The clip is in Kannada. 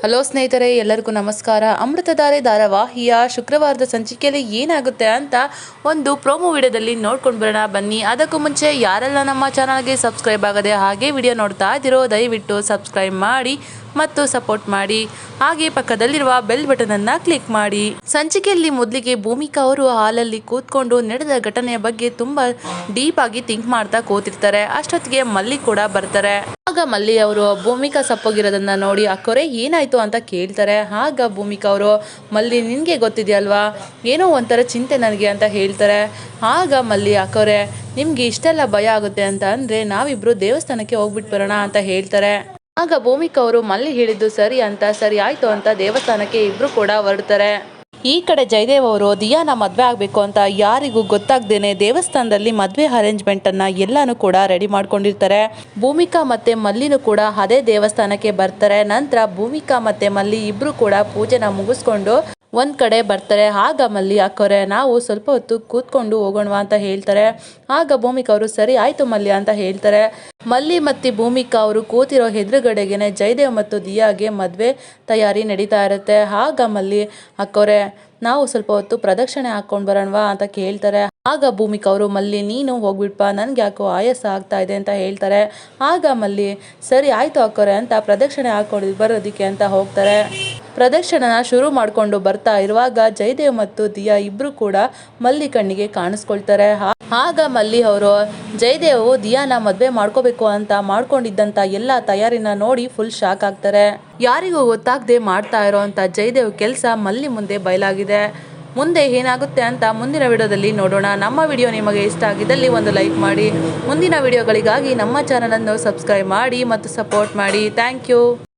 ಹಲೋ ಸ್ನೇಹಿತರೆ, ಎಲ್ಲರಿಗೂ ನಮಸ್ಕಾರ. ಅಮೃತಧಾರೆ ಧಾರಾವಾಹಿಯ ಶುಕ್ರವಾರದ ಸಂಚಿಕೆಯಲ್ಲಿ ಏನಾಗುತ್ತೆ ಅಂತ ಒಂದು ಪ್ರೋಮೋ ವಿಡಿಯೋದಲ್ಲಿ ನೋಡ್ಕೊಂಡು ಬರೋಣ ಬನ್ನಿ. ಅದಕ್ಕೂ ಮುಂಚೆ ಯಾರೆಲ್ಲ ನಮ್ಮ ಚಾನಲ್ಗೆ ಸಬ್ಸ್ಕ್ರೈಬ್ ಆಗದೆ ಹಾಗೆ ವಿಡಿಯೋ ನೋಡ್ತಾ ಇದ್ದೀರೋ ದಯವಿಟ್ಟು ಸಬ್ಸ್ಕ್ರೈಬ್ ಮಾಡಿ ಮತ್ತು ಸಪೋರ್ಟ್ ಮಾಡಿ. ಹಾಗೆ ಪಕ್ಕದಲ್ಲಿರುವ ಬೆಲ್ ಬಟನ್ ಅನ್ನ ಕ್ಲಿಕ್ ಮಾಡಿ. ಸಂಚಿಕೆಯಲ್ಲಿ ಮೊದಲಿಗೆ ಭೂಮಿಕಾ ಅವರು ಹಾಲಲ್ಲಿ ಕೂತ್ಕೊಂಡು ನಡೆದ ಘಟನೆಯ ಬಗ್ಗೆ ತುಂಬಾ ಡೀಪ್ ಆಗಿ ಥಿಂಕ್ ಮಾಡ್ತಾ ಕೂತಿರ್ತಾರೆ. ಅಷ್ಟೊತ್ತಿಗೆ ಮಲ್ಲಿ ಕೂಡ ಬರ್ತಾರೆ. ಆಗ ಮಲ್ಲಿ ಅವರು ಭೂಮಿಕಾ ಸಪ್ಪೋಗಿರೋದನ್ನ ನೋಡಿ ಅಕ್ಕೋರೆ ಏನಾಯ್ತು ಅಂತ ಕೇಳ್ತಾರೆ. ಆಗ ಭೂಮಿಕಾ ಅವರು ಮಲ್ಲಿ ನಿನ್ಗೆ ಗೊತ್ತಿದೆಯಲ್ವಾ, ಏನೋ ಒಂಥರ ಚಿಂತೆ ನನಗೆ ಅಂತ ಹೇಳ್ತಾರೆ. ಆಗ ಮಲ್ಲಿ ಅಕ್ಕೋರೆ ನಿಮ್ಗೆ ಇಷ್ಟೆಲ್ಲ ಭಯ ಆಗುತ್ತೆ ಅಂತ ಅಂದ್ರೆ ನಾವಿಬ್ರು ದೇವಸ್ಥಾನಕ್ಕೆ ಹೋಗ್ಬಿಟ್ಟು ಬರೋಣ ಅಂತ ಹೇಳ್ತಾರೆ. ಆಗ ಭೂಮಿಕಾ ಅವರು ಮಲ್ಲಿ ಹೇಳಿದ್ದು ಸರಿ ಅಂತ, ಸರಿ ಆಯ್ತು ಅಂತ ದೇವಸ್ಥಾನಕ್ಕೆ ಇಬ್ರು ಕೂಡ ಹೊರಡ್ತಾರೆ. ಈ ಕಡೆ ಜಯದೇವ್ ಅವರು ದಿಯಾನ ಮದ್ವೆ ಆಗ್ಬೇಕು ಅಂತ ಯಾರಿಗೂ ಗೊತ್ತಾಗ್ದೇನೆ ದೇವಸ್ಥಾನದಲ್ಲಿ ಮದ್ವೆ ಅರೇಂಜ್ಮೆಂಟ್ ಅನ್ನ ಎಲ್ಲಾನು ಕೂಡ ರೆಡಿ ಮಾಡ್ಕೊಂಡಿರ್ತಾರೆ. ಭೂಮಿಕಾ ಮತ್ತೆ ಮಲ್ಲಿನೂ ಕೂಡ ಅದೇ ದೇವಸ್ಥಾನಕ್ಕೆ ಬರ್ತಾರೆ. ನಂತರ ಭೂಮಿಕಾ ಮತ್ತೆ ಮಲ್ಲಿ ಇಬ್ರು ಕೂಡ ಪೂಜೆನ ಮುಗಿಸ್ಕೊಂಡು ಒಂದ್ ಕಡೆ ಬರ್ತಾರೆ. ಆಗ ಮಲ್ಲಿ ಅಕ್ಕೋರೆ ನಾವು ಸ್ವಲ್ಪ ಹೊತ್ತು ಕೂತ್ಕೊಂಡು ಹೋಗೋಣವಾ ಅಂತ ಹೇಳ್ತಾರೆ. ಆಗ ಭೂಮಿಕಾ ಅವರು ಸರಿ ಆಯ್ತು ಮಲ್ಲಿ ಅಂತ ಹೇಳ್ತಾರೆ. ಮಲ್ಲಿ ಮತ್ತೆ ಭೂಮಿಕಾ ಅವರು ಕೂತಿರೋ ಎದುರುಗಡೆಗೆನೆ ಜಯದೇವ್ ಮತ್ತು ದಿಯಾಗೆ ಮದ್ವೆ ತಯಾರಿ ನಡೀತಾ ಇರುತ್ತೆ. ಆಗ ಮಲ್ಲಿ ಅಕ್ಕೋರೆ ನಾವು ಸ್ವಲ್ಪ ಹೊತ್ತು ಪ್ರದಕ್ಷಿಣೆ ಹಾಕೊಂಡು ಬರೋಣವಾ ಅಂತ ಕೇಳ್ತಾರೆ. ಆಗ ಭೂಮಿಕಾ ಅವರು ಮಲ್ಲಿ ನೀನು ಹೋಗ್ಬಿಡ್ಪಾ, ನನ್ಗೆ ಯಾಕೋ ಆಯಾಸ ಆಗ್ತಾ ಇದೆ ಅಂತ ಹೇಳ್ತಾರೆ. ಆಗ ಮಲ್ಲಿ ಸರಿ ಆಯ್ತು ಅಕ್ಕೋರೆ ಅಂತ ಪ್ರದಕ್ಷಿಣೆ ಹಾಕೊಂಡು ಬರೋದಿಕ್ಕೆ ಅಂತ ಹೋಗ್ತಾರೆ. ಪ್ರದಕ್ಷಿಣೆನ ಶುರು ಮಾಡ್ಕೊಂಡು ಬರ್ತಾ ಇರುವಾಗ ಜಯದೇವ್ ಮತ್ತು ದಿಯಾ ಇಬ್ರು ಕೂಡ ಮಲ್ಲಿ ಕಣ್ಣಿಗೆ ಕಾಣಿಸ್ಕೊಳ್ತಾರೆ. ಆಗ ಮಲ್ಲಿ ಅವರು ಜಯದೇವ್ ದಿಯಾನ ಮದ್ವೆ ಮಾಡ್ಕೋಬೇಕು ಅಂತ ಮಾಡ್ಕೊಂಡಿದ್ದಂತ ಎಲ್ಲ ತಯಾರಿನ ನೋಡಿ ಫುಲ್ ಶಾಕ್ ಆಗ್ತಾರೆ. ಯಾರಿಗೂ ಗೊತ್ತಾಗದೆ ಮಾಡ್ತಾ ಇರೋ ಅಂತ ಜಯದೇವ್ ಕೆಲಸ ಮಲ್ಲಿ ಮುಂದೆ ಬಯಲಾಗಿದೆ. ಮುಂದೆ ಏನಾಗುತ್ತೆ ಅಂತ ಮುಂದಿನ ವಿಡಿಯೋದಲ್ಲಿ ನೋಡೋಣ. ನಮ್ಮ ವಿಡಿಯೋ ನಿಮಗೆ ಇಷ್ಟ ಆಗಿದ್ದಲ್ಲಿ ಒಂದು ಲೈಕ್ ಮಾಡಿ. ಮುಂದಿನ ವಿಡಿಯೋಗಳಿಗಾಗಿ ನಮ್ಮ ಚಾನಲನ್ನು ಸಬ್ಸ್ಕ್ರೈಬ್ ಮಾಡಿ ಮತ್ತು ಸಪೋರ್ಟ್ ಮಾಡಿ. Thank you.